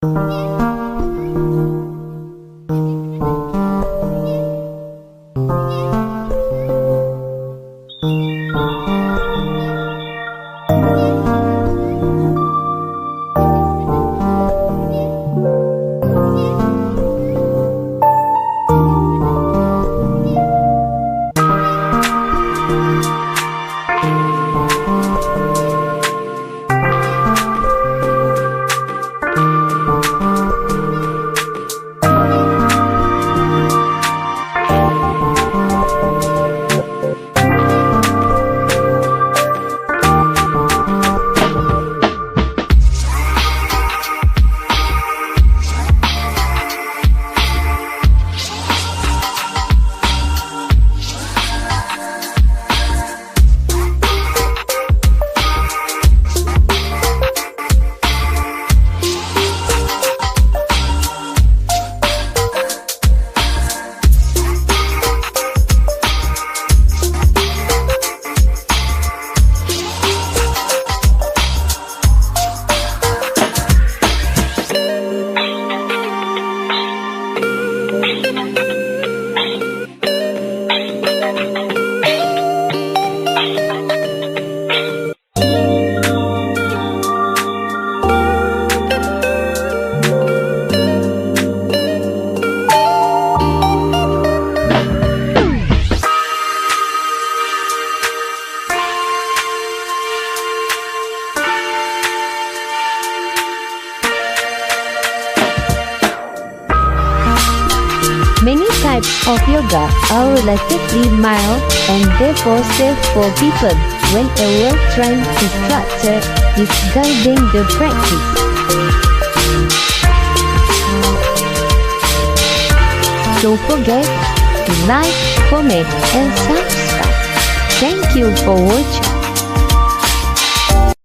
Many types of yoga are relatively mild and therefore safe for people when a well-trained instructor is guiding the practice. Don't forget to like, comment, and subscribe. Thank you for watching.